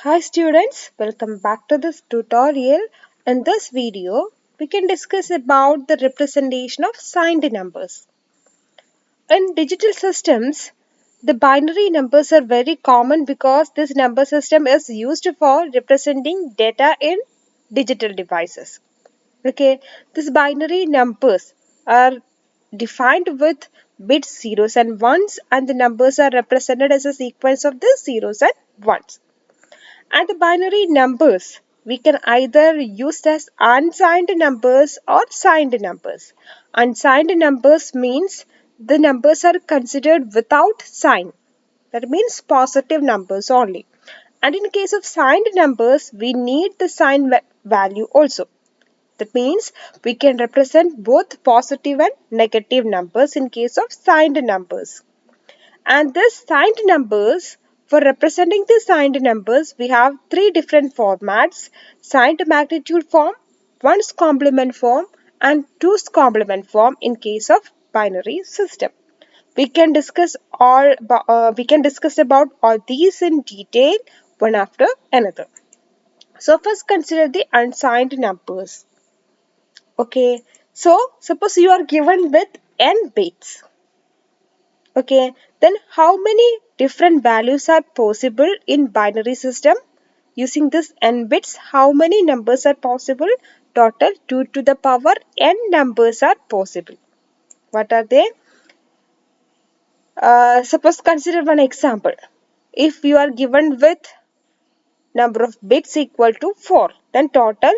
Hi students, welcome back to this tutorial. In this video, we can discuss about the representation of signed numbers. In digital systems, the binary numbers are very common because this number system is used for representing data in digital devices. Okay, these binary numbers are defined with bits zeros and ones, and the numbers are represented as a sequence of the zeros and ones. And the binary numbers we can either use as unsigned numbers or signed numbers. Unsigned numbers means the numbers are considered without sign. That means positive numbers only. And in case of signed numbers, we need the sign value also. That means we can represent both positive and negative numbers in case of signed numbers. And this signed numbers, for representing the signed numbers, we have three different formats: signed magnitude form, ones complement form, and two's complement form in case of binary system. We can discuss about all these in detail one after another. So first consider the unsigned numbers. Okay, so suppose you are given with n bits. Okay, then how many different values are possible in binary system? Using this n bits, how many numbers are possible? Total 2 to the power n numbers are possible. What are they? Suppose consider one example. If you are given with number of bits equal to 4, then total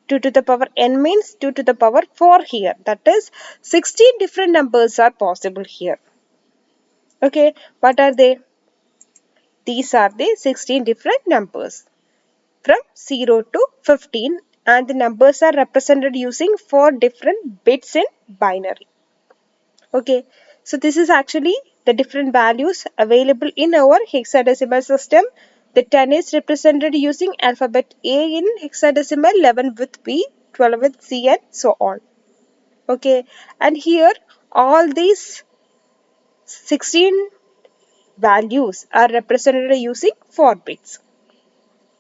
2 to the power n means 2 to the power 4 here. That is 16 different numbers are possible here. Okay, what are they? These are the 16 different numbers from 0 to 15, and the numbers are represented using 4 different bits in binary. Okay, so this is actually the different values available in our hexadecimal system. The 10 is represented using alphabet A in hexadecimal, 11 with B, 12 with C, and so on. Okay, and here all these 16 values are represented using 4 bits.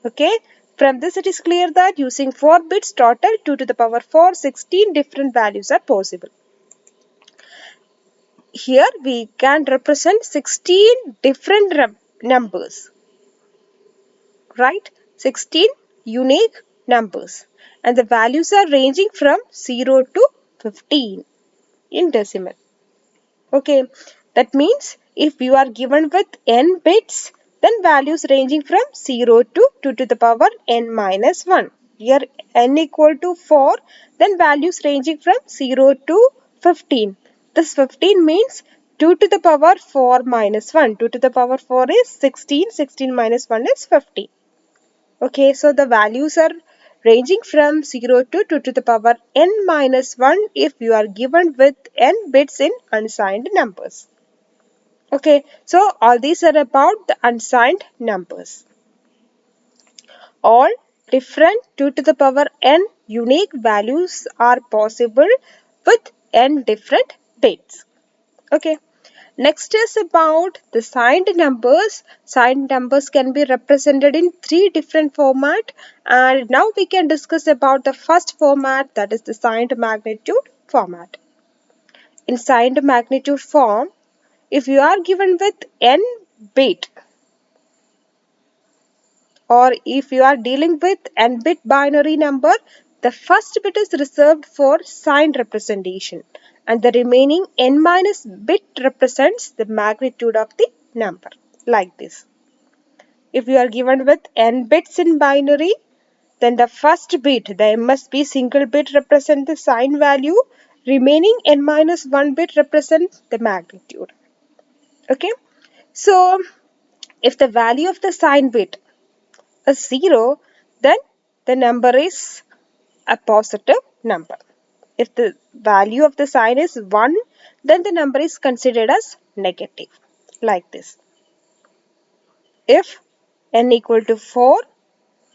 Okay, from this it is clear that using 4 bits total 2 to the power 4, 16 different values are possible. Here we can represent 16 different numbers, right? 16 unique numbers, and the values are ranging from 0 to 15 in decimal. Okay, that means if you are given with n bits, then values ranging from 0 to 2 to the power n minus 1. Here n equal to 4, then values ranging from 0 to 15. This 15 means 2 to the power 4 minus 1. 2 to the power 4 is 16. 16 minus 1 is 15. Okay, so the values are ranging from 0 to 2 to the power n minus 1 if you are given with n bits in unsigned numbers. Okay, so all these are about the unsigned numbers. All different 2 to the power n unique values are possible with n different bits. Okay. Next is about the signed numbers. Signed numbers can be represented in 3 different formats, and now we can discuss about the first format, that is the signed magnitude format. In signed magnitude form, if you are given with n bit, or if you are dealing with n bit binary number, the first bit is reserved for signed representation, and the remaining n minus bit represents the magnitude of the number, like this. If you are given with n bits in binary, then the first bit, the MSB single bit, represents the sign value. Remaining n minus 1 bit represents the magnitude. Okay, so if the value of the sign bit is 0, then the number is a positive number. If the value of the sign is 1, then the number is considered as negative, like this. If n equal to 4,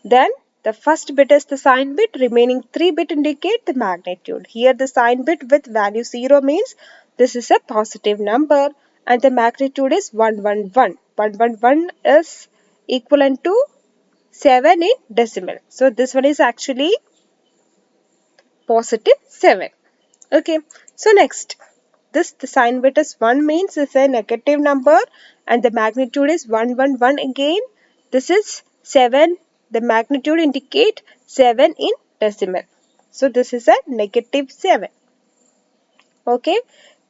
then the first bit is the sign bit, remaining 3 bit indicate the magnitude. Here the sign bit with value 0 means this is a positive number, and the magnitude is 111. 111 is equivalent to 7 in decimal. So this one is actually positive 7. Okay, so next, the sign bit is 1 means it's a negative number and the magnitude is 111 again. This is 7. The magnitude indicate 7 in decimal. So this is a negative 7. Okay,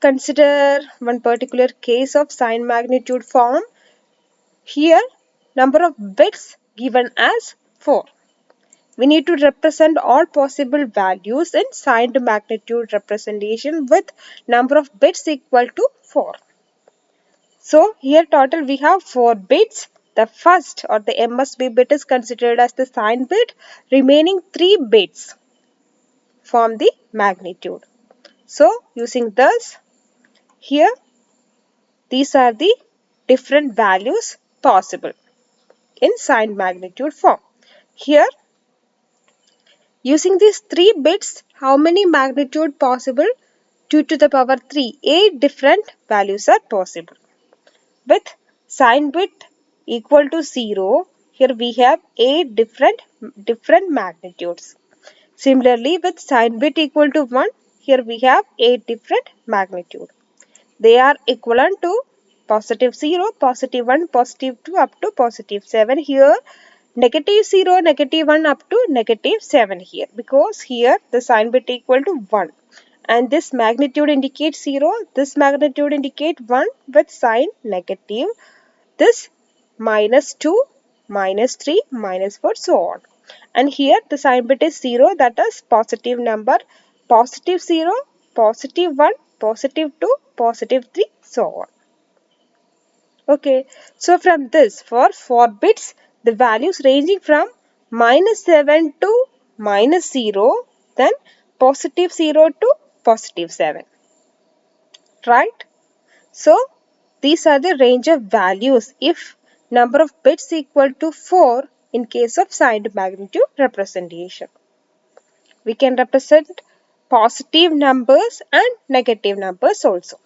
consider one particular case of sign magnitude form. Here, number of bits given as 4. We need to represent all possible values in signed magnitude representation with number of bits equal to 4. So here total we have 4 bits. The first or the MSB bit is considered as the signed bit. Remaining 3 bits form the magnitude. So using this, here these are the different values possible in signed magnitude form. Here, using these 3 bits, how many magnitude possible? 2 to the power 3. 8 different values are possible. With sign bit equal to 0, here we have 8 different magnitudes. Similarly, with sign bit equal to 1, here we have 8 different magnitude. They are equivalent to positive 0, positive 1, positive 2 up to positive 7 here. Negative 0, negative 1 up to negative 7 here, because here the sign bit equal to 1 and this magnitude indicates 0, this magnitude indicate 1 with sign negative, this minus 2, minus 3, minus 4, so on. And here the sign bit is 0, that is positive number, positive 0, positive 1, positive 2, positive 3, so on. Okay, so from this, for 4 bits, the values ranging from minus 7 to minus 0, then positive 0 to positive 7, right? So, these are the range of values if number of bits equal to 4 in case of signed magnitude representation. We can represent positive numbers and negative numbers also.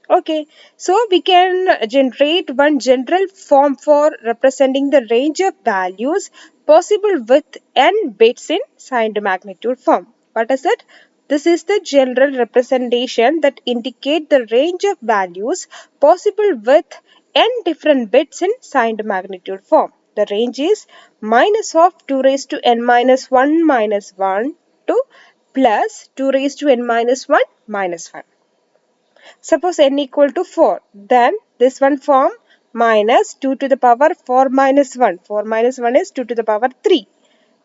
Okay, so we can generate one general form for representing the range of values possible with n bits in signed magnitude form. What is it? This is the general representation that indicate the range of values possible with n different bits in signed magnitude form. The range is minus of 2 raised to n minus 1 minus 1 to plus 2 raised to n minus 1 minus 1. Suppose n equal to 4, then this one form minus 2 to the power 4 minus 1. 4 minus 1 is 2 to the power 3.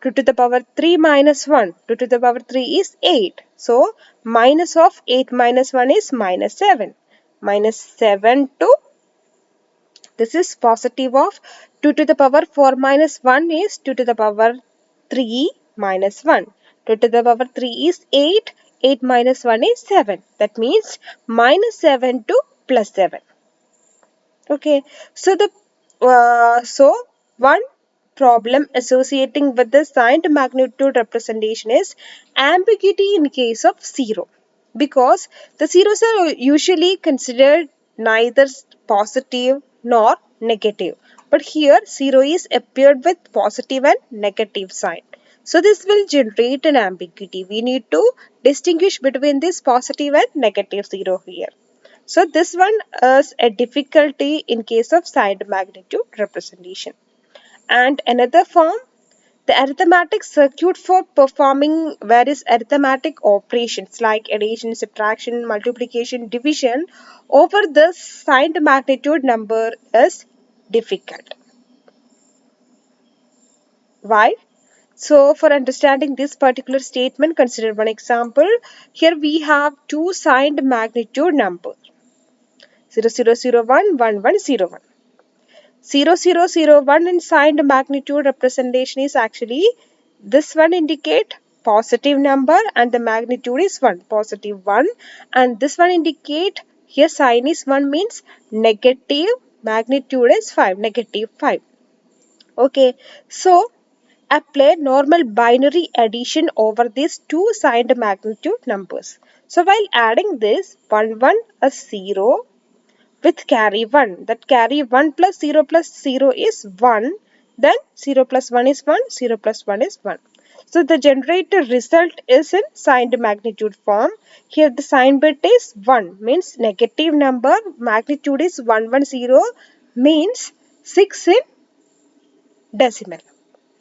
2 to the power 3 minus 1. 2 to the power 3 is 8. So, minus of 8 minus 1 is minus 7. Minus 7 to, this is positive of 2 to the power 4 minus 1 is 2 to the power 3 minus 1. 2 to the power 3 is 8. 8 minus 1 is 7. That means minus 7 to plus 7. Okay. So one problem associating with the signed magnitude representation is ambiguity in case of 0, because the zeros are usually considered neither positive nor negative, but here 0 is appeared with positive and negative sign. So this will generate an ambiguity. We need to distinguish between this positive and negative 0 here. So this one is a difficulty in case of signed magnitude representation. And another form, the arithmetic circuit for performing various arithmetic operations like addition, subtraction, multiplication, division over the signed magnitude number is difficult. Why? So for understanding this particular statement, consider one example. Here we have two signed magnitude numbers 0001, 1101. 0001 in signed magnitude representation is actually this one indicate positive number and the magnitude is 1, positive 1, and this one indicate here sign is 1 means negative, magnitude is 5, negative 5. Okay, so apply normal binary addition over these two signed magnitude numbers. So while adding this 1 1 a 0 with carry 1, that carry 1 plus 0 is 1, then 0 plus 1 is 1, 0 plus 1 is 1. So the generated result is in signed magnitude form. Here the sign bit is 1, means negative number, magnitude is 110, means 6 in decimal.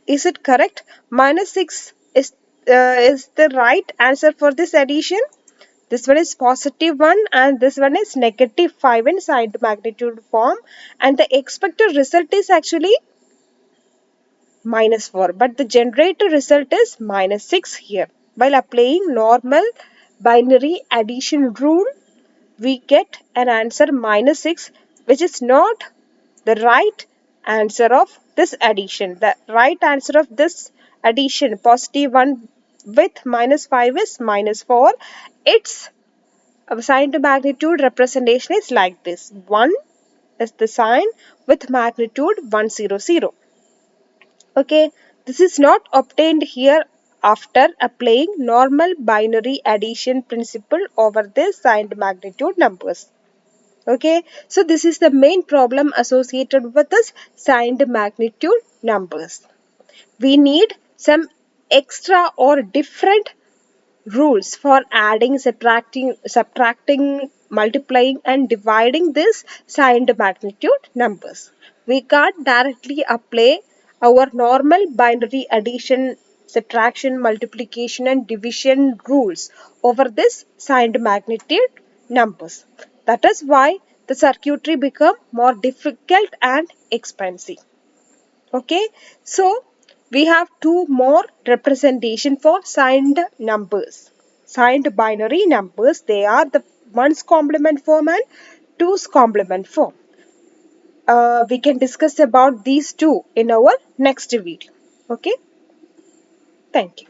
Is it correct? Minus 6 is the right answer for this addition. This one is positive 1 and this one is negative 5 in signed magnitude form. And the expected result is actually minus 4. But the generated result is minus 6 here. While applying normal binary addition rule, we get an answer minus 6, which is not the right answer of this addition. The right answer of this addition, positive 1 with minus 5, is minus 4. Its sign to magnitude representation is like this. 1 is the sign with magnitude 100. Okay, this is not obtained here after applying normal binary addition principle over the signed magnitude numbers. Okay, so this is the main problem associated with this signed magnitude numbers. We need some extra or different rules for adding, subtracting, multiplying and dividing these signed magnitude numbers. We can't directly apply our normal binary addition, subtraction, multiplication and division rules over this signed magnitude numbers. That is why the circuitry become more difficult and expensive. Okay, so we have two more representation for signed numbers. Signed binary numbers, they are the ones complement form and two's complement form. We can discuss about these two in our next video. Okay, thank you.